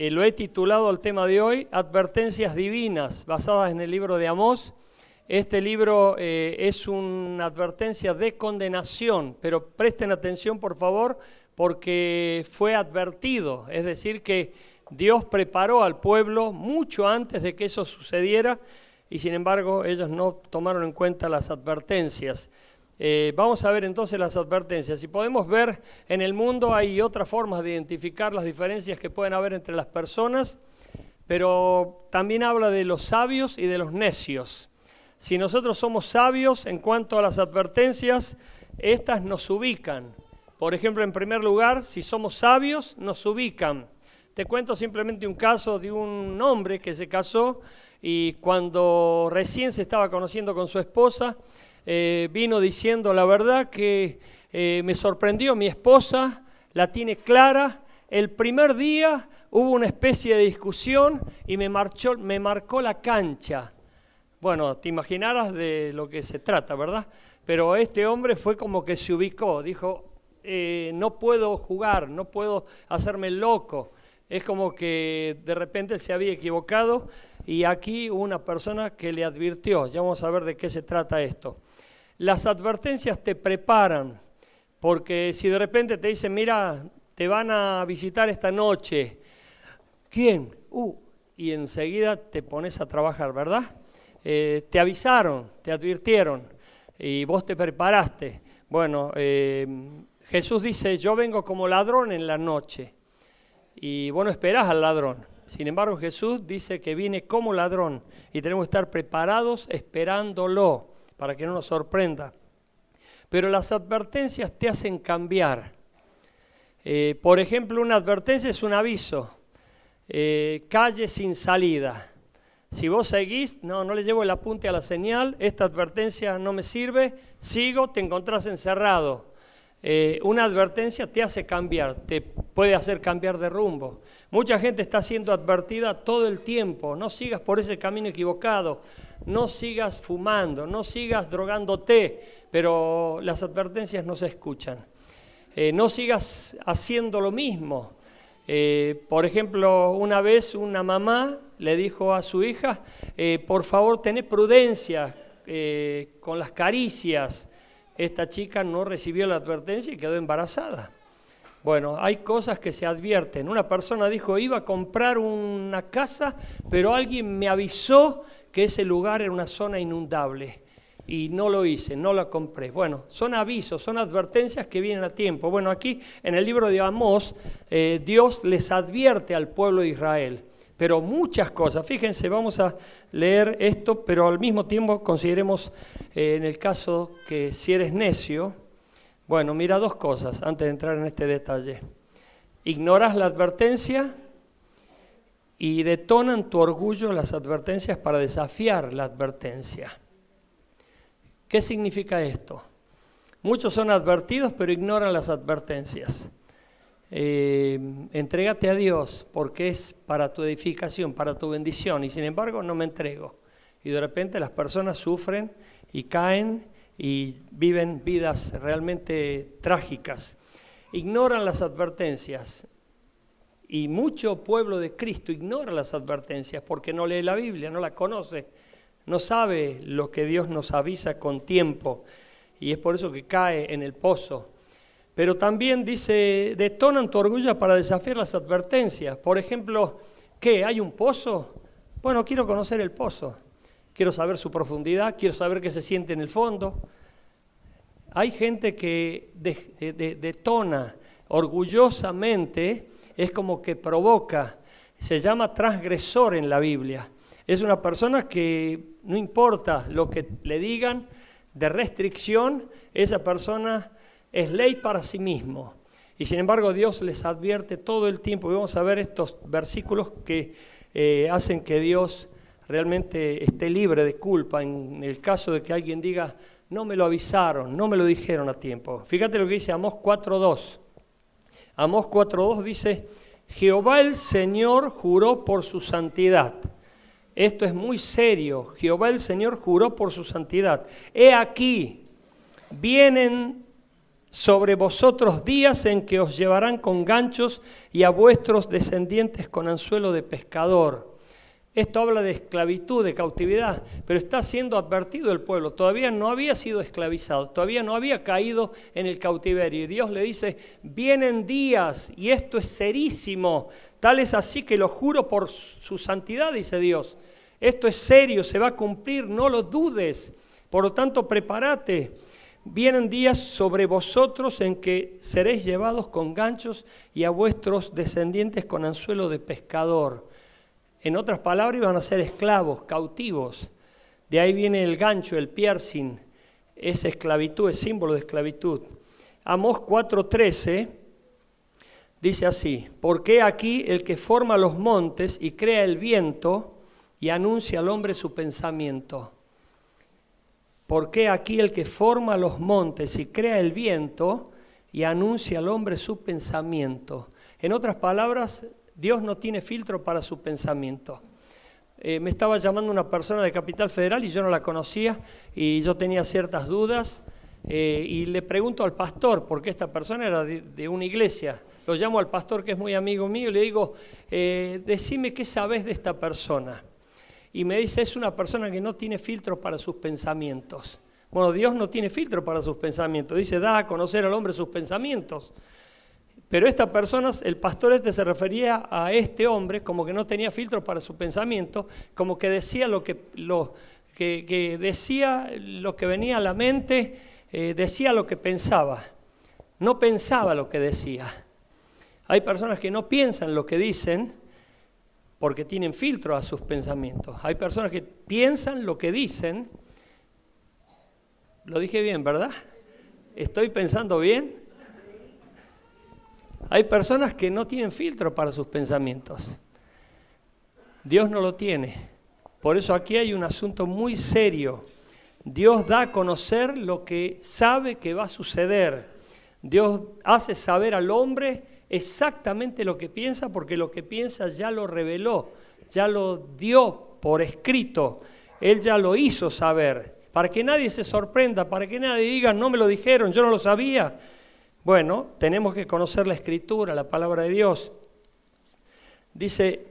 Lo he titulado al tema de hoy, Advertencias Divinas, basadas en el libro de Amós. Este libro es una advertencia de condenación, pero presten atención por favor, porque fue advertido, es decir que Dios preparó al pueblo mucho antes de que eso sucediera y sin embargo ellos no tomaron en cuenta las advertencias. Vamos a ver entonces las advertencias. Si podemos ver en el mundo hay otras formas de identificar las diferencias que pueden haber entre las personas, pero también habla de los sabios y de los necios. Si nosotros somos sabios en cuanto a las advertencias, estas nos ubican. Por ejemplo, en primer lugar, si somos sabios, nos ubican. Te cuento simplemente un caso de un hombre que se casó y cuando recién se estaba conociendo con su esposa, vino diciendo la verdad que me sorprendió, mi esposa la tiene clara. El primer día hubo una especie de discusión y me marcó la cancha. Bueno, te imaginarás de lo que se trata, ¿verdad? Pero este hombre fue como que se ubicó, dijo, no puedo jugar, no puedo hacerme loco. Es como que de repente se había equivocado y aquí hubo una persona que le advirtió. Ya vamos a ver de qué se trata esto. Las advertencias te preparan, porque si de repente te dicen, mira, te van a visitar esta noche. ¿Quién? Y enseguida te pones a trabajar, ¿verdad? Te avisaron, te advirtieron y vos te preparaste. Bueno, Jesús dice, yo vengo como ladrón en la noche. Y vos no esperás al ladrón. Sin embargo, Jesús dice que viene como ladrón y tenemos que estar preparados esperándolo para que no nos sorprenda. Pero las advertencias te hacen cambiar. Por ejemplo, una advertencia es un aviso. Calle sin salida. Si vos seguís, no le llevo el apunte a la señal, esta advertencia no me sirve, sigo, te encontrás encerrado. Una advertencia te hace cambiar, te puede hacer cambiar de rumbo. Mucha gente está siendo advertida todo el tiempo, no sigas por ese camino equivocado, no sigas fumando, no sigas drogándote, pero las advertencias no se escuchan. No sigas haciendo lo mismo. Por ejemplo, una vez una mamá le dijo a su hija, por favor, tené prudencia con las caricias. Esta chica no recibió la advertencia y quedó embarazada. Bueno, hay cosas que se advierten. Una persona dijo, iba a comprar una casa, pero alguien me avisó que ese lugar era una zona inundable. Y no lo hice, no la compré. Bueno, son avisos, son advertencias que vienen a tiempo. Bueno, aquí en el libro de Amós, Dios les advierte al pueblo de Israel. Pero muchas cosas, fíjense, vamos a leer esto, pero al mismo tiempo consideremos en el caso que si eres necio, bueno, mira dos cosas antes de entrar en este detalle. Ignoras la advertencia y detonan tu orgullo las advertencias para desafiar la advertencia. ¿Qué significa esto? Muchos son advertidos pero ignoran las advertencias. Entrégate a Dios porque es para tu edificación, para tu bendición y sin embargo no me entrego. Y de repente las personas sufren y caen y viven vidas realmente trágicas. Ignoran las advertencias y mucho pueblo de Cristo ignora las advertencias porque no lee la Biblia, no la conoce, no sabe lo que Dios nos avisa con tiempo y es por eso que cae en el pozo. Pero también dice, detonan tu orgullo para desafiar las advertencias. Por ejemplo, ¿qué? ¿Hay un pozo? Bueno, quiero conocer el pozo. Quiero saber su profundidad, quiero saber qué se siente en el fondo. Hay gente que detona orgullosamente, es como que provoca. Se llama transgresor en la Biblia. Es una persona que no importa lo que le digan de restricción, esa persona es ley para sí mismo. Y sin embargo Dios les advierte todo el tiempo. Y vamos a ver estos versículos que hacen que Dios realmente esté libre de culpa en el caso de que alguien diga, no me lo avisaron, no me lo dijeron a tiempo. Fíjate lo que dice Amós 4.2. Amós 4.2 dice, Jehová el Señor juró por su santidad. Esto es muy serio. Jehová el Señor juró por su santidad. He aquí, vienen sobre vosotros días en que os llevarán con ganchos y a vuestros descendientes con anzuelo de pescador. Esto habla de esclavitud, de cautividad, pero está siendo advertido el pueblo. Todavía no había sido esclavizado, todavía no había caído en el cautiverio. Y Dios le dice, vienen días, y esto es serísimo. Tal es así que lo juro por su santidad, dice Dios. Esto es serio, se va a cumplir, no lo dudes. Por lo tanto, prepárate. Vienen días sobre vosotros en que seréis llevados con ganchos y a vuestros descendientes con anzuelo de pescador. En otras palabras, iban a ser esclavos, cautivos. De ahí viene el gancho, el piercing. Es esclavitud, es símbolo de esclavitud. Amós 4:13 dice así: porque aquí el que forma los montes y crea el viento y anuncia al hombre su pensamiento. Porque aquí el que forma los montes y crea el viento y anuncia al hombre su pensamiento. En otras palabras, Dios no tiene filtro para su pensamiento. Me estaba llamando una persona de Capital Federal y yo no la conocía y yo tenía ciertas dudas y le pregunto al pastor, porque esta persona era de una iglesia. Lo llamo al pastor, que es muy amigo mío, y le digo, decime qué sabes de esta persona. Y me dice, es una persona que no tiene filtro para sus pensamientos. Bueno, Dios no tiene filtro para sus pensamientos. Dice, da a conocer al hombre sus pensamientos. Pero esta persona, el pastor se refería a este hombre como que no tenía filtro para su pensamiento, como que decía lo que decía lo que venía a la mente, decía lo que pensaba, no pensaba lo que decía. Hay personas que no piensan lo que dicen porque tienen filtro a sus pensamientos. Hay personas que piensan lo que dicen. Lo dije bien, ¿verdad? ¿Estoy pensando bien? Hay personas que no tienen filtro para sus pensamientos. Dios no lo tiene. Por eso aquí hay un asunto muy serio. Dios da a conocer lo que sabe que va a suceder. Dios hace saber al hombre exactamente lo que piensa, porque lo que piensa ya lo reveló, ya lo dio por escrito. Él ya lo hizo saber, para que nadie se sorprenda, para que nadie diga, no me lo dijeron, yo no lo sabía. Bueno, tenemos que conocer la Escritura, la palabra de Dios. Dice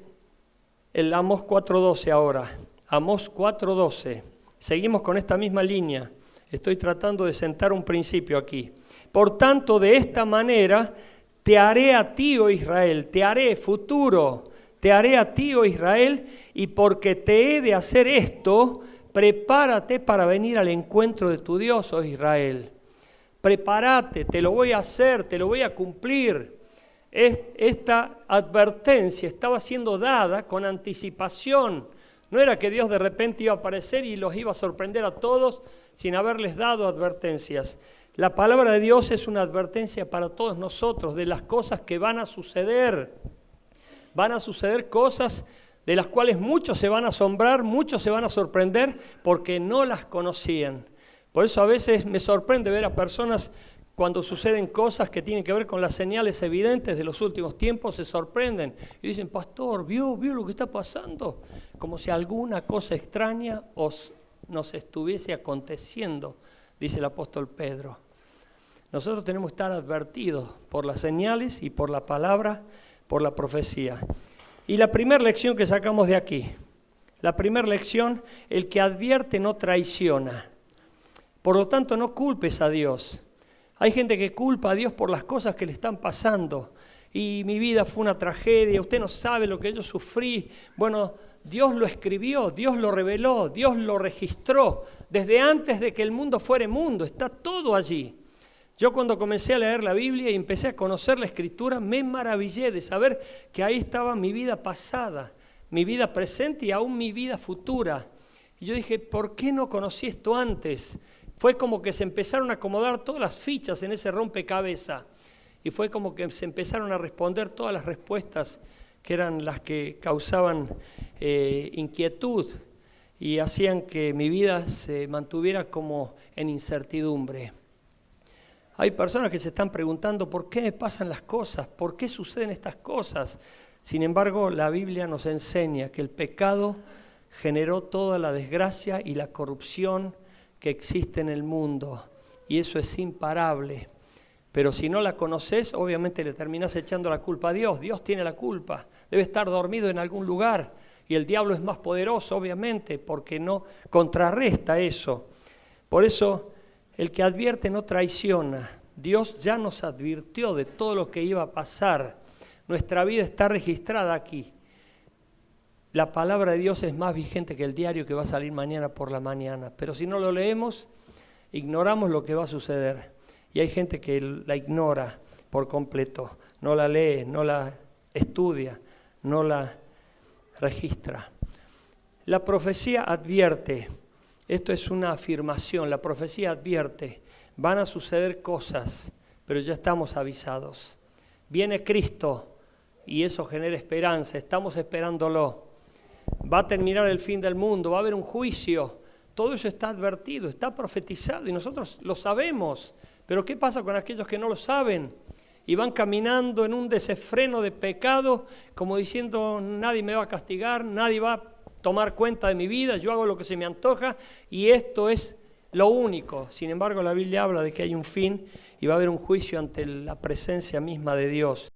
el Amós 4:12 ahora. Amós 4:12. Seguimos con esta misma línea. Estoy tratando de sentar un principio aquí. Por tanto, de esta manera te haré a ti, oh Israel, te haré, futuro, te haré a ti, oh Israel, y porque te he de hacer esto, prepárate para venir al encuentro de tu Dios, oh Israel. Prepárate, te lo voy a hacer, te lo voy a cumplir. Esta advertencia estaba siendo dada con anticipación. No era que Dios de repente iba a aparecer y los iba a sorprender a todos sin haberles dado advertencias. La palabra de Dios es una advertencia para todos nosotros de las cosas que van a suceder. Van a suceder cosas de las cuales muchos se van a asombrar, muchos se van a sorprender porque no las conocían. Por eso a veces me sorprende ver a personas cuando suceden cosas que tienen que ver con las señales evidentes de los últimos tiempos, se sorprenden y dicen, pastor, ¿vio lo que está pasando? Como si alguna cosa extraña nos estuviese aconteciendo, dice el apóstol Pedro. Nosotros tenemos que estar advertidos por las señales y por la palabra, por la profecía. Y la primera lección que sacamos de aquí, la primera lección, el que advierte no traiciona. Por lo tanto, no culpes a Dios. Hay gente que culpa a Dios por las cosas que le están pasando. Y mi vida fue una tragedia, usted no sabe lo que yo sufrí. Bueno, Dios lo escribió, Dios lo reveló, Dios lo registró. Desde antes de que el mundo fuera mundo, está todo allí. Yo cuando comencé a leer la Biblia y empecé a conocer la Escritura, me maravillé de saber que ahí estaba mi vida pasada, mi vida presente y aún mi vida futura. Y yo dije, ¿por qué no conocí esto antes? Fue como que se empezaron a acomodar todas las fichas en ese rompecabezas y fue como que se empezaron a responder todas las respuestas que eran las que causaban inquietud y hacían que mi vida se mantuviera como en incertidumbre. Hay personas que se están preguntando por qué me pasan las cosas, por qué suceden estas cosas. Sin embargo, la Biblia nos enseña que el pecado generó toda la desgracia y la corrupción que existe en el mundo, y eso es imparable. Pero si no la conoces, obviamente le terminás echando la culpa a Dios. Dios tiene la culpa, debe estar dormido en algún lugar. Y el diablo es más poderoso, obviamente, porque no contrarresta eso. Por eso, el que advierte no traiciona. Dios ya nos advirtió de todo lo que iba a pasar. Nuestra vida está registrada aquí. La palabra de Dios es más vigente que el diario que va a salir mañana por la mañana. Pero si no lo leemos, ignoramos lo que va a suceder. Y hay gente que la ignora por completo. No la lee, no la estudia, no la registra. La profecía advierte. Esto es una afirmación. La profecía advierte. Van a suceder cosas, pero ya estamos avisados. Viene Cristo y eso genera esperanza. Estamos esperándolo. Va a terminar el fin del mundo, va a haber un juicio. Todo eso está advertido, está profetizado y nosotros lo sabemos. Pero ¿qué pasa con aquellos que no lo saben? Y van caminando en un desenfreno de pecado, como diciendo, nadie me va a castigar, nadie va a tomar cuenta de mi vida, yo hago lo que se me antoja y esto es lo único. Sin embargo, la Biblia habla de que hay un fin y va a haber un juicio ante la presencia misma de Dios.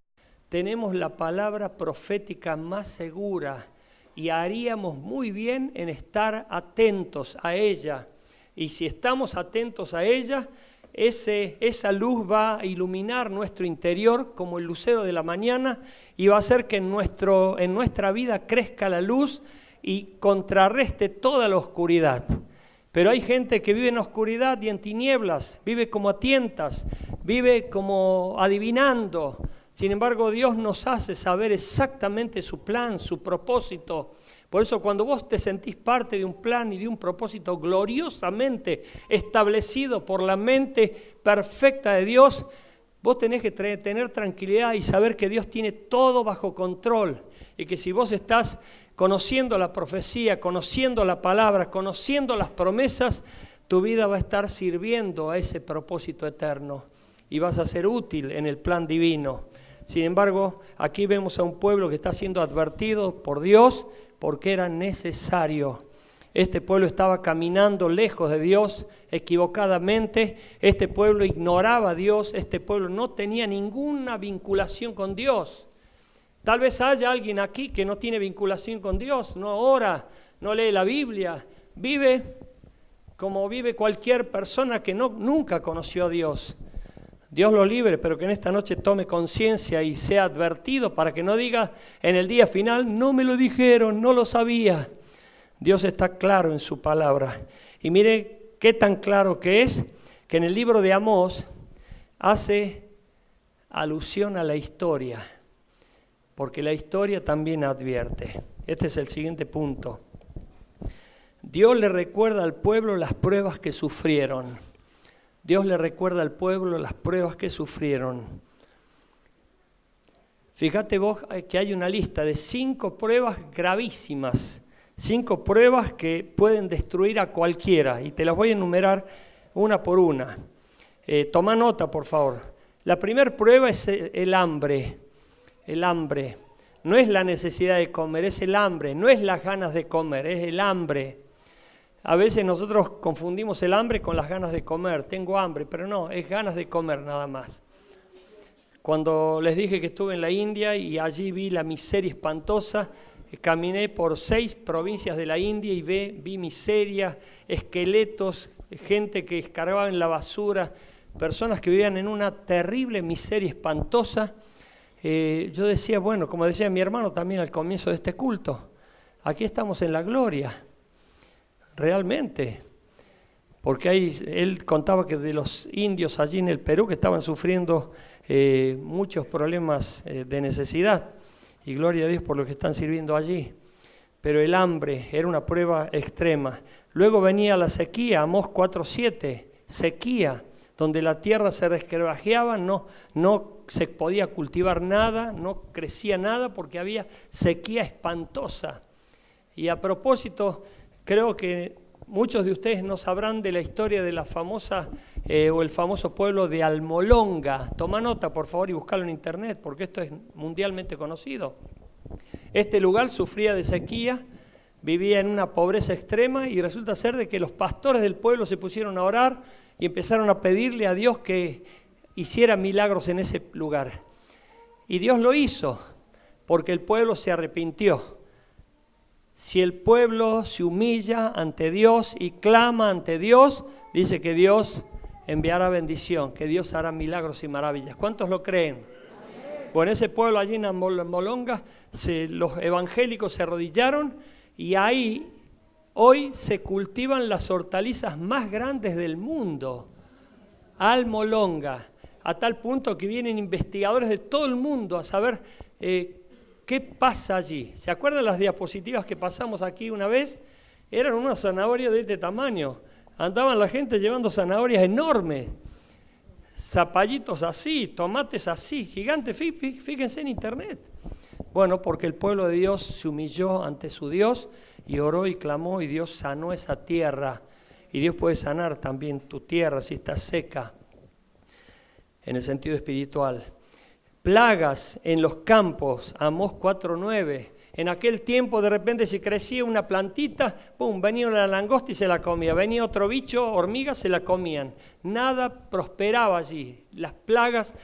Tenemos la palabra profética más segura y haríamos muy bien en estar atentos a ella. Y si estamos atentos a ella, esa luz va a iluminar nuestro interior como el lucero de la mañana y va a hacer que en nuestra vida crezca la luz y contrarreste toda la oscuridad. Pero hay gente que vive en oscuridad y en tinieblas, vive como a tientas, vive como adivinando. Sin embargo, Dios nos hace saber exactamente su plan, su propósito. Por eso cuando vos te sentís parte de un plan y de un propósito gloriosamente establecido por la mente perfecta de Dios, vos tenés que tener tranquilidad y saber que Dios tiene todo bajo control. Y que si vos estás conociendo la profecía, conociendo la palabra, conociendo las promesas, tu vida va a estar sirviendo a ese propósito eterno y vas a ser útil en el plan divino. Sin embargo, aquí vemos a un pueblo que está siendo advertido por Dios porque era necesario. Este pueblo estaba caminando lejos de Dios, equivocadamente. Este pueblo ignoraba a Dios, este pueblo no tenía ninguna vinculación con Dios. Tal vez haya alguien aquí que no tiene vinculación con Dios, no ora, no lee la Biblia, vive como vive cualquier persona que nunca conoció a Dios. Dios lo libre, pero que en esta noche tome conciencia y sea advertido para que no diga en el día final, no me lo dijeron, no lo sabía. Dios está claro en su palabra. Y mire qué tan claro que es, que en el libro de Amós hace alusión a la historia, porque la historia también advierte. Este es el siguiente punto. Dios le recuerda al pueblo las pruebas que sufrieron. Dios le recuerda al pueblo las pruebas que sufrieron. Fíjate vos que hay una lista de 5 pruebas gravísimas, 5 pruebas que pueden destruir a cualquiera, y te las voy a enumerar una por una. Toma nota, por favor. La primera prueba es el hambre. El hambre. No es la necesidad de comer, es el hambre. No es las ganas de comer, es el hambre. A veces nosotros confundimos el hambre con las ganas de comer. Tengo hambre, pero no, es ganas de comer nada más. Cuando les dije que estuve en la India y allí vi la miseria espantosa, caminé por 6 provincias de la India y vi miseria, esqueletos, gente que escarbaba en la basura, personas que vivían en una terrible miseria espantosa. Yo decía, bueno, como decía mi hermano también al comienzo de este culto, aquí estamos en la gloria. Realmente, porque él contaba que de los indios allí en el Perú que estaban sufriendo muchos problemas de necesidad, y gloria a Dios por los que están sirviendo allí, pero el hambre era una prueba extrema. Luego venía la sequía, Amós 4:7, sequía, donde la tierra se resquebrajeaba, no se podía cultivar nada, no crecía nada porque había sequía espantosa. Y a propósito, creo que muchos de ustedes no sabrán de la historia de la famosa o el famoso pueblo de Almolonga. Toma nota, por favor, y búscalo en internet, porque esto es mundialmente conocido. Este lugar sufría de sequía, vivía en una pobreza extrema y resulta ser de que los pastores del pueblo se pusieron a orar y empezaron a pedirle a Dios que hiciera milagros en ese lugar. Y Dios lo hizo, porque el pueblo se arrepintió. Si el pueblo se humilla ante Dios y clama ante Dios, dice que Dios enviará bendición, que Dios hará milagros y maravillas. ¿Cuántos lo creen? Bueno, ese pueblo allí en Molonga, los evangélicos se arrodillaron y ahí hoy se cultivan las hortalizas más grandes del mundo, Almolonga, a tal punto que vienen investigadores de todo el mundo a saber qué pasa allí. ¿Se acuerdan las diapositivas que pasamos aquí una vez? Eran unas zanahorias de este tamaño. Andaban la gente llevando zanahorias enormes, zapallitos así, tomates así, gigantes, fíjense en internet. Bueno, porque el pueblo de Dios se humilló ante su Dios y oró y clamó y Dios sanó esa tierra. Y Dios puede sanar también tu tierra si está seca, en el sentido espiritual. Plagas en los campos, Amós 4:9. En aquel tiempo de repente si crecía una plantita, ¡pum!, venía la langosta y se la comía. Venía otro bicho, hormigas, se la comían. Nada prosperaba allí. Las plagas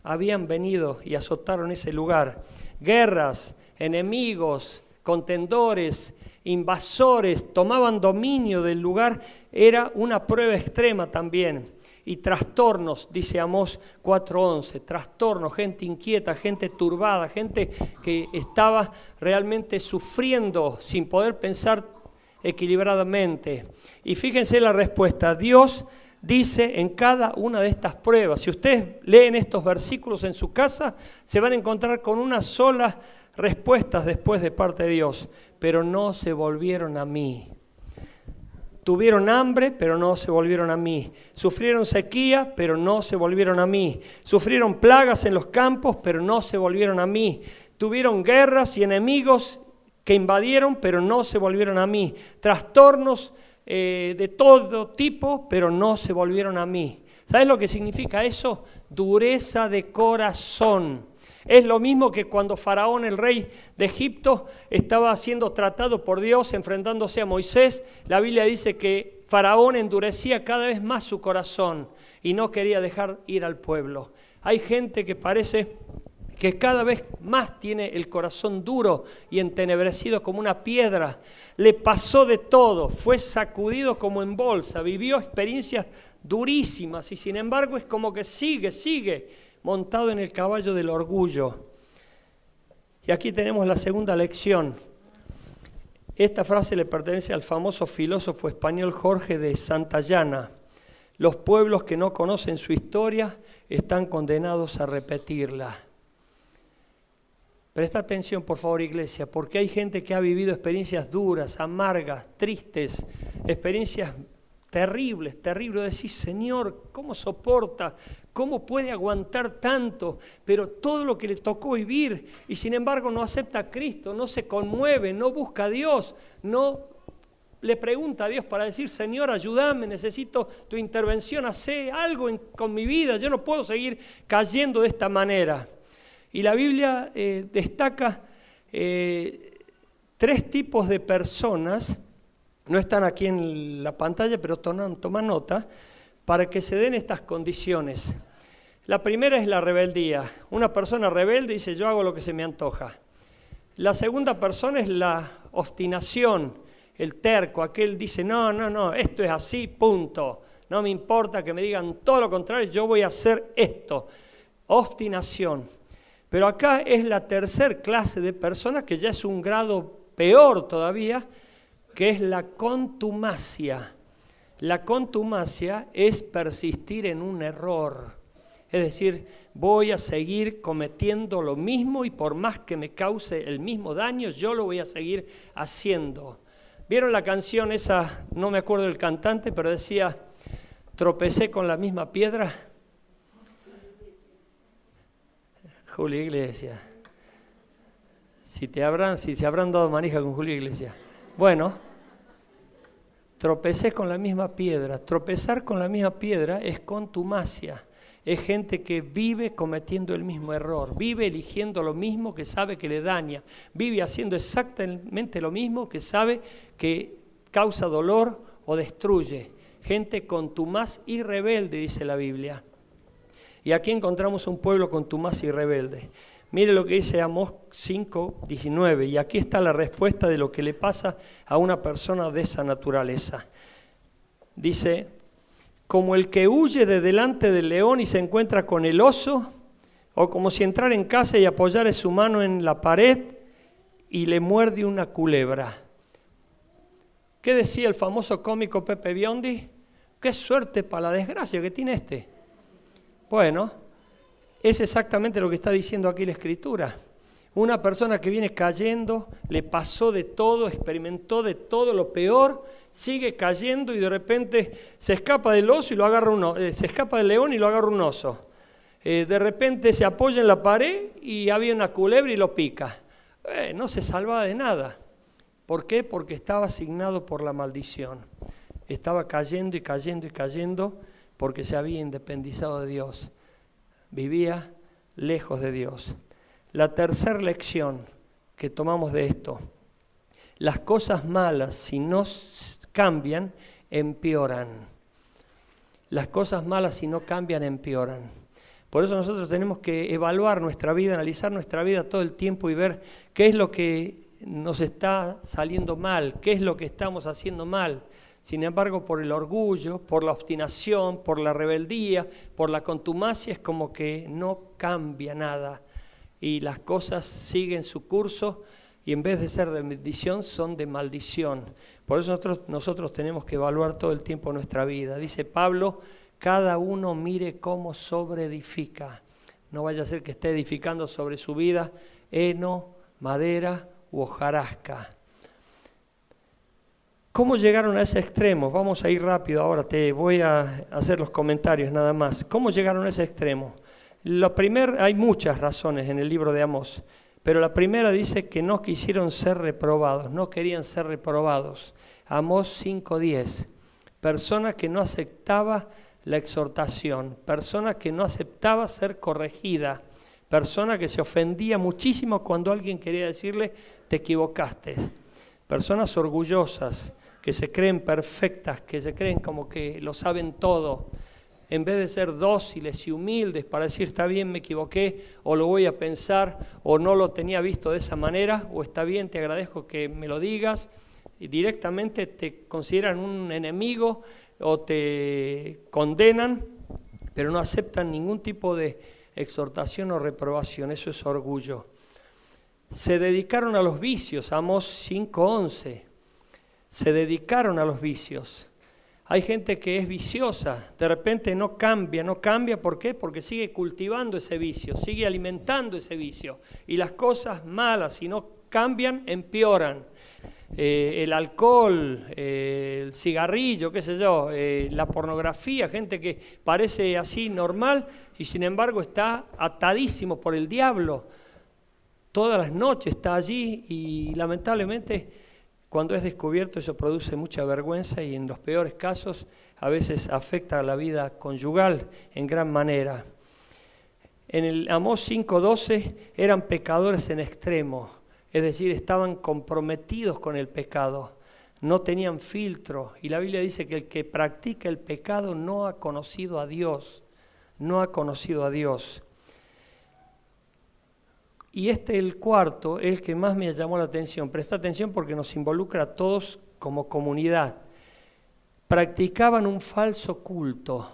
habían venido y azotaron ese lugar. Guerras, enemigos, contendores, invasores, tomaban dominio del lugar. Era una prueba extrema también. Y trastornos, dice Amós 4:11, trastornos, gente inquieta, gente turbada, gente que estaba realmente sufriendo sin poder pensar equilibradamente. Y fíjense la respuesta, Dios dice en cada una de estas pruebas, si ustedes leen estos versículos en su casa, se van a encontrar con una sola respuesta después de parte de Dios, pero no se volvieron a mí. Tuvieron hambre, pero no se volvieron a mí. Sufrieron sequía, pero no se volvieron a mí. Sufrieron plagas en los campos, pero no se volvieron a mí. Tuvieron guerras y enemigos que invadieron, pero no se volvieron a mí. Trastornos de todo tipo, pero no se volvieron a mí. ¿Sabes lo que significa eso? Dureza de corazón. Es lo mismo que cuando Faraón, el rey de Egipto, estaba siendo tratado por Dios, enfrentándose a Moisés. La Biblia dice que Faraón endurecía cada vez más su corazón y no quería dejar ir al pueblo. Hay gente que parece que cada vez más tiene el corazón duro y entenebrecido como una piedra. Le pasó de todo, fue sacudido como en bolsa, vivió experiencias durísimas y sin embargo es como que sigue montado en el caballo del orgullo. Y aquí tenemos la segunda lección. Esta frase le pertenece al famoso filósofo español Jorge de Santayana. Los pueblos que no conocen su historia están condenados a repetirla. Presta atención, por favor, iglesia, porque hay gente que ha vivido experiencias duras, amargas, tristes, experiencias terribles. Decís, Señor, ¿cómo soporta? ¿Cómo puede aguantar tanto? Pero todo lo que le tocó vivir y sin embargo no acepta a Cristo, no se conmueve, no busca a Dios, no le pregunta a Dios para decir, Señor, ayúdame, necesito tu intervención, hacé algo con mi vida, yo no puedo seguir cayendo de esta manera. Y la Biblia destaca 3 tipos de personas. No están aquí en la pantalla, pero toma nota, para que se den estas condiciones. La primera es la rebeldía. Una persona rebelde dice, yo hago lo que se me antoja. La segunda persona es la obstinación, el terco. Aquel dice, no, esto es así, punto. No me importa que me digan todo lo contrario, yo voy a hacer esto. Obstinación. Pero acá es la tercera clase de personas, que ya es un grado peor todavía, que es la contumacia. La contumacia es persistir en un error. Es decir, voy a seguir cometiendo lo mismo y por más que me cause el mismo daño, yo lo voy a seguir haciendo. ¿Vieron la canción esa? No me acuerdo del cantante, pero decía, tropecé con la misma piedra. Julio Iglesias. Si se habrán dado manija con Julio Iglesias. Bueno, tropecé con la misma piedra. Tropezar con la misma piedra es contumacia. Es gente que vive cometiendo el mismo error, vive eligiendo lo mismo que sabe que le daña, vive haciendo exactamente lo mismo que sabe que causa dolor o destruye. Gente contumaz y rebelde, dice la Biblia. Y aquí encontramos un pueblo contumaz y rebelde. Mire lo que dice Amós 5:19, y aquí está la respuesta de lo que le pasa a una persona de esa naturaleza. Dice, como el que huye de delante del león y se encuentra con el oso, o como si entrara en casa y apoyara su mano en la pared y le muerde una culebra. ¿Qué decía el famoso cómico Pepe Biondi? ¡Qué suerte para la desgracia que tiene este! Bueno, es exactamente lo que está diciendo aquí la Escritura. Una persona que viene cayendo, le pasó de todo, experimentó de todo lo peor, sigue cayendo y de repente se escapa del oso y lo agarra se escapa del león y lo agarra un oso. De repente se apoya en la pared y había una culebra y lo pica. No se salvaba de nada. ¿Por qué? Porque estaba asignado por la maldición. Estaba cayendo y cayendo y cayendo porque se había independizado de Dios. Vivía lejos de Dios. La tercera lección que tomamos de esto: las cosas malas, si no cambian, empeoran. Las cosas malas, si no cambian, empeoran. Por eso nosotros tenemos que evaluar nuestra vida, analizar nuestra vida todo el tiempo y ver qué es lo que nos está saliendo mal, qué es lo que estamos haciendo mal. Sin embargo, por el orgullo, por la obstinación, por la rebeldía, por la contumacia, es como que no cambia nada y las cosas siguen su curso y en vez de ser de bendición son de maldición. Por eso nosotros tenemos que evaluar todo el tiempo nuestra vida. Dice Pablo, cada uno mire cómo sobreedifica. No vaya a ser que esté edificando sobre su vida heno, madera u hojarasca. ¿Cómo llegaron a ese extremo? Vamos a ir rápido ahora, te voy a hacer los comentarios nada más. ¿Cómo llegaron a ese extremo? Hay muchas razones en el libro de Amós, pero la primera dice que no quisieron ser reprobados, no querían ser reprobados. Amós 5:10, persona que no aceptaba la exhortación, persona que no aceptaba ser corregida, persona que se ofendía muchísimo cuando alguien quería decirle, te equivocaste. Personas orgullosas, que se creen perfectas, que se creen como que lo saben todo, en vez de ser dóciles y humildes para decir, está bien, me equivoqué, o lo voy a pensar, o no lo tenía visto de esa manera, o está bien, te agradezco que me lo digas, y directamente te consideran un enemigo o te condenan, pero no aceptan ningún tipo de exhortación o reprobación. Eso es orgullo. Se dedicaron a los vicios, Amós 5:11. Se dedicaron a los vicios. Hay gente que es viciosa, de repente no cambia, ¿por qué? Porque sigue cultivando ese vicio, sigue alimentando ese vicio. Y las cosas malas, si no cambian, empeoran. El alcohol, el cigarrillo, qué sé yo, la pornografía, gente que parece así normal y sin embargo está atadísimo por el diablo. Todas las noches está allí y lamentablemente cuando es descubierto eso produce mucha vergüenza y en los peores casos a veces afecta a la vida conyugal en gran manera. En el Amós 5:12 eran pecadores en extremo, es decir, estaban comprometidos con el pecado, no tenían filtro y la Biblia dice que el que practica el pecado no ha conocido a Dios, no ha conocido a Dios. Y el cuarto, es el que más me llamó la atención. Presta atención porque nos involucra a todos como comunidad. Practicaban un falso culto.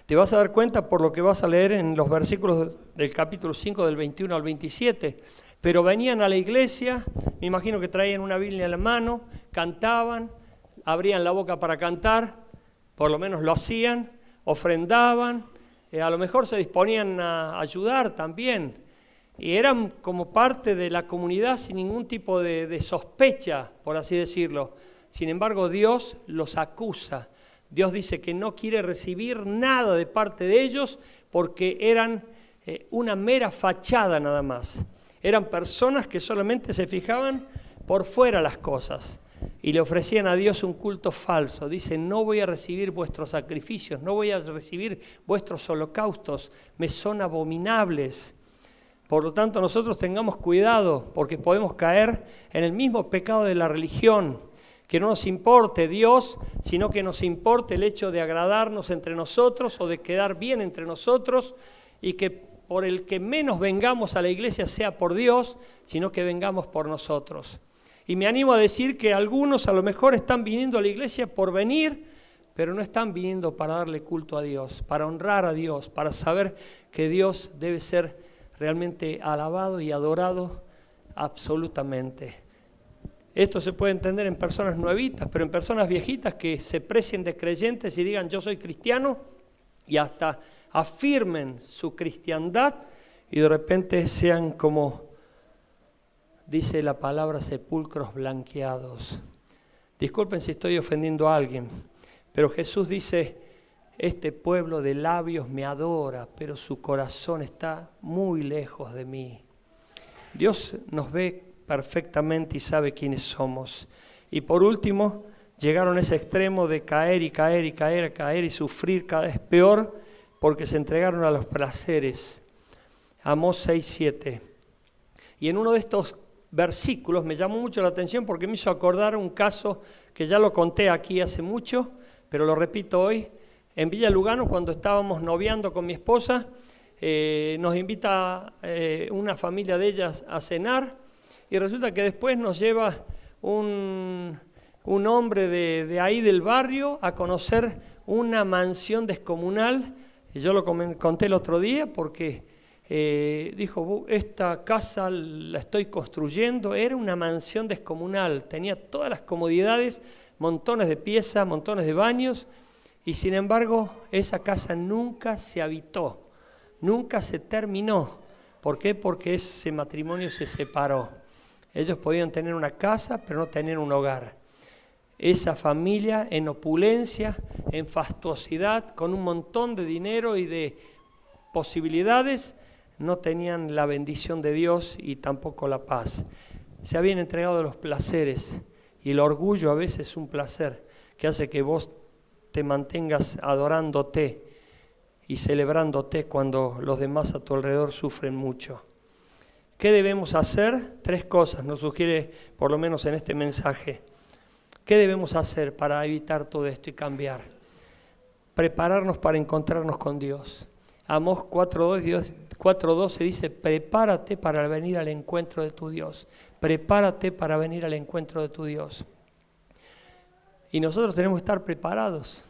Te vas a dar cuenta por lo que vas a leer en los versículos del capítulo 5, del 21 al 27. Pero venían a la iglesia, me imagino que traían una Biblia en la mano, cantaban, abrían la boca para cantar, por lo menos lo hacían, ofrendaban, a lo mejor se disponían a ayudar también. Y eran como parte de la comunidad sin ningún tipo de sospecha, por así decirlo. Sin embargo, Dios los acusa. Dios dice que no quiere recibir nada de parte de ellos porque eran una mera fachada nada más. Eran personas que solamente se fijaban por fuera las cosas y le ofrecían a Dios un culto falso. Dice, no voy a recibir vuestros sacrificios, no voy a recibir vuestros holocaustos, me son abominables. Por lo tanto, nosotros tengamos cuidado porque podemos caer en el mismo pecado de la religión, que no nos importe Dios, sino que nos importe el hecho de agradarnos entre nosotros o de quedar bien entre nosotros, y que por el que menos vengamos a la iglesia sea por Dios, sino que vengamos por nosotros. Y me animo a decir que algunos a lo mejor están viniendo a la iglesia por venir, pero no están viniendo para darle culto a Dios, para honrar a Dios, para saber que Dios debe ser realmente alabado y adorado absolutamente. Esto se puede entender en personas nuevitas, pero en personas viejitas que se precien de creyentes y digan yo soy cristiano y hasta afirmen su cristiandad y de repente sean como dice la palabra sepulcros blanqueados. Disculpen si estoy ofendiendo a alguien, pero Jesús dice, este pueblo de labios me adora, pero su corazón está muy lejos de mí. Dios nos ve perfectamente y sabe quiénes somos. Y por último, llegaron a ese extremo de caer y caer y caer, caer y sufrir cada vez peor porque se entregaron a los placeres. Amós 6:7. Y en uno de estos versículos me llamó mucho la atención porque me hizo acordar un caso que ya lo conté aquí hace mucho, pero lo repito hoy. En Villa Lugano, cuando estábamos noviando con mi esposa, nos invita una familia de ellas a cenar y resulta que después nos lleva un hombre de ahí del barrio a conocer una mansión descomunal. Y yo lo conté el otro día porque dijo, esta casa la estoy construyendo, era una mansión descomunal, tenía todas las comodidades, montones de piezas, montones de baños, y sin embargo esa casa nunca se habitó, nunca se terminó. ¿Por qué? Porque ese matrimonio se separó. Ellos podían tener una casa, pero no tener un hogar. Esa familia en opulencia, en fastuosidad, con un montón de dinero y de posibilidades, no tenían la bendición de Dios y tampoco la paz. Se habían entregado a los placeres y el orgullo a veces es un placer que hace que vos te mantengas adorándote y celebrándote cuando los demás a tu alrededor sufren mucho. ¿Qué debemos hacer? 3 cosas nos sugiere por lo menos en este mensaje. ¿Qué debemos hacer para evitar todo esto y cambiar? Prepararnos para encontrarnos con Dios. Amós 4:12 dice, prepárate para venir al encuentro de tu Dios. Prepárate para venir al encuentro de tu Dios. Y nosotros tenemos que estar preparados.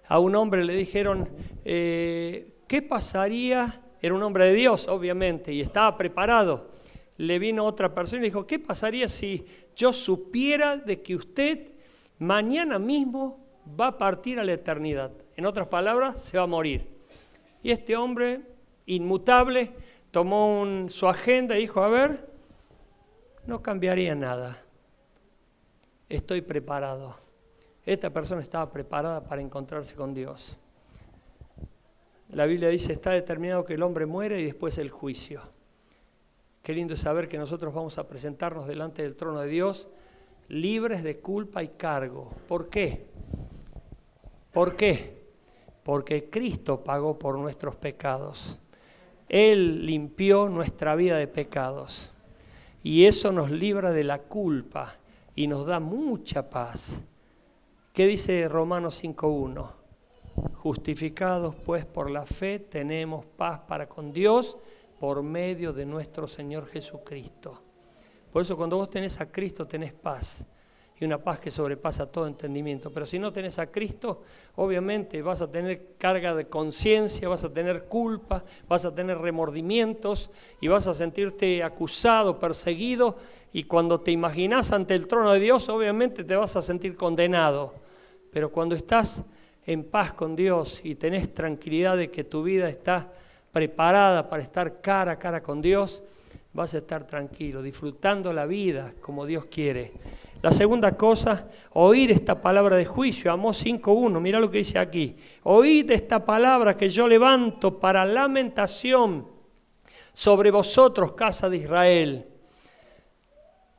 A un hombre le dijeron, ¿qué pasaría? Era un hombre de Dios, obviamente, y estaba preparado. Le vino otra persona y le dijo, ¿qué pasaría si yo supiera de que usted mañana mismo va a partir a la eternidad? En otras palabras, se va a morir. Y este hombre, inmutable, tomó su agenda y dijo, a ver, no cambiaría nada. Estoy preparado. Esta persona estaba preparada para encontrarse con Dios. La Biblia dice, está determinado que el hombre muere y después el juicio. Qué lindo es saber que nosotros vamos a presentarnos delante del trono de Dios libres de culpa y cargo. ¿Por qué? ¿Por qué? Porque Cristo pagó por nuestros pecados. Él limpió nuestra vida de pecados. Y eso nos libra de la culpa y nos da mucha paz. ¿Qué dice Romanos 5:1? Justificados pues por la fe tenemos paz para con Dios por medio de nuestro Señor Jesucristo. Por eso cuando vos tenés a Cristo tenés paz. Y una paz que sobrepasa todo entendimiento. Pero si no tenés a Cristo, obviamente vas a tener carga de conciencia, vas a tener culpa, vas a tener remordimientos y vas a sentirte acusado, perseguido. Y cuando te imaginás ante el trono de Dios, obviamente te vas a sentir condenado. Pero cuando estás en paz con Dios y tenés tranquilidad de que tu vida está preparada para estar cara a cara con Dios, vas a estar tranquilo, disfrutando la vida como Dios quiere. La segunda cosa, oír esta palabra de juicio, Amós 5:1, mira lo que dice aquí. Oíd esta palabra que yo levanto para lamentación sobre vosotros, casa de Israel.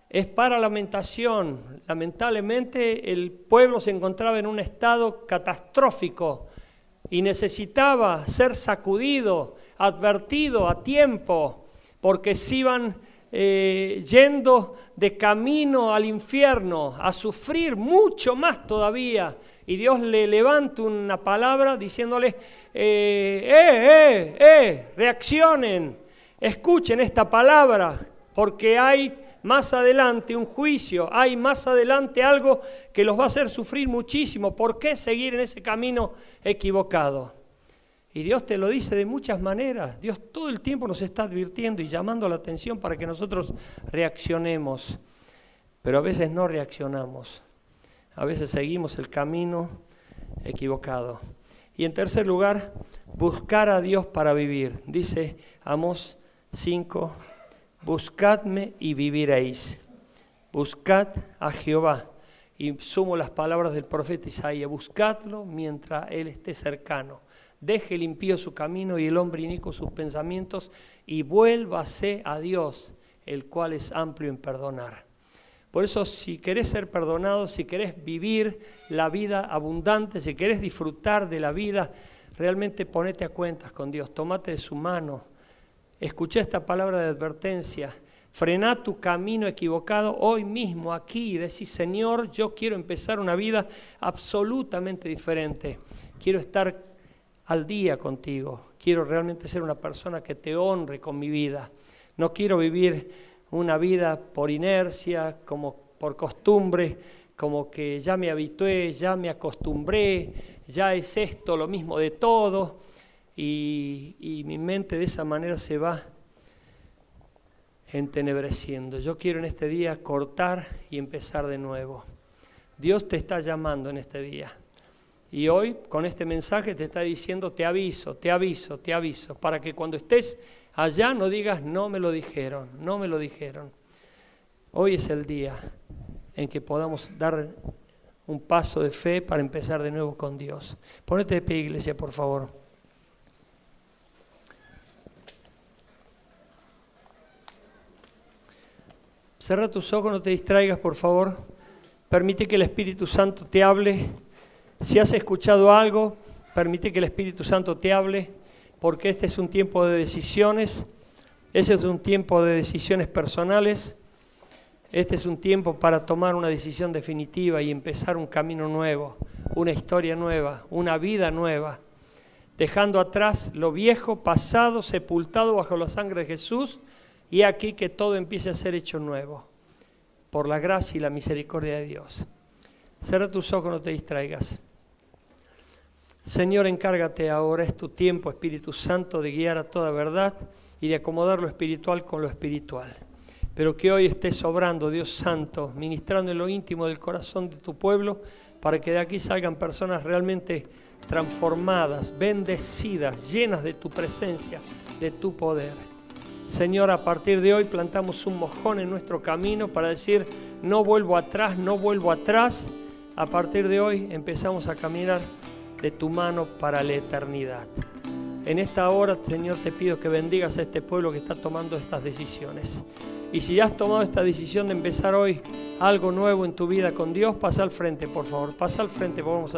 Es para lamentación. Lamentablemente el pueblo se encontraba en un estado catastrófico y necesitaba ser sacudido, advertido a tiempo, porque se iban yendo de camino al infierno, a sufrir mucho más todavía. Y Dios le levanta una palabra diciéndole, reaccionen, escuchen esta palabra, porque hay más adelante un juicio, hay más adelante algo que los va a hacer sufrir muchísimo. ¿Por qué seguir en ese camino equivocado? Y Dios te lo dice de muchas maneras. Dios todo el tiempo nos está advirtiendo y llamando la atención para que nosotros reaccionemos. Pero a veces no reaccionamos. A veces seguimos el camino equivocado. Y en tercer lugar, buscar a Dios para vivir. Dice Amós 5, buscadme y viviréis. Buscad a Jehová. Y sumo las palabras del profeta Isaías. Buscadlo mientras Él esté cercano. Deje el impío su camino y el hombre inicuo sus pensamientos y vuélvase a Dios, el cual es amplio en perdonar. Por eso, si querés ser perdonado, si querés vivir la vida abundante, si querés disfrutar de la vida, realmente ponete a cuentas con Dios, tomate de su mano. Escuché esta palabra de advertencia. Frená tu camino equivocado hoy mismo, aquí, y decís, Señor, yo quiero empezar una vida absolutamente diferente. Quiero estar al día contigo. Quiero realmente ser una persona que te honre con mi vida. No quiero vivir una vida por inercia, como por costumbre, como que ya me habitué, ya me acostumbré, ya es esto lo mismo de todo. Y mi mente de esa manera se va entenebreciendo. Yo quiero en este día cortar y empezar de nuevo. Dios te está llamando en este día. Y hoy con este mensaje te está diciendo, te aviso, te aviso, te aviso, para que cuando estés allá no digas, no me lo dijeron, no me lo dijeron. Hoy es el día en que podamos dar un paso de fe para empezar de nuevo con Dios. Ponete de pie, iglesia, por favor. Cerra tus ojos, no te distraigas, por favor. Permite que el Espíritu Santo te hable. Si has escuchado algo, permite que el Espíritu Santo te hable, porque este es un tiempo de decisiones, este es un tiempo de decisiones personales, este es un tiempo para tomar una decisión definitiva y empezar un camino nuevo, una historia nueva, una vida nueva, dejando atrás lo viejo, pasado, sepultado bajo la sangre de Jesús, y aquí que todo empiece a ser hecho nuevo, por la gracia y la misericordia de Dios. Cierra tus ojos, no te distraigas. Señor, encárgate ahora, es tu tiempo, Espíritu Santo, de guiar a toda verdad y de acomodar lo espiritual con lo espiritual. Pero que hoy estés obrando, Dios Santo, ministrando en lo íntimo del corazón de tu pueblo, para que de aquí salgan personas realmente transformadas, bendecidas, llenas de tu presencia, de tu poder. Señor, a partir de hoy plantamos un mojón en nuestro camino para decir, no vuelvo atrás, no vuelvo atrás. A partir de hoy empezamos a caminar de tu mano para la eternidad. En esta hora, Señor, te pido que bendigas a este pueblo que está tomando estas decisiones. Y si ya has tomado esta decisión de empezar hoy algo nuevo en tu vida con Dios, pasa al frente, por favor. Pasa al frente, vamos a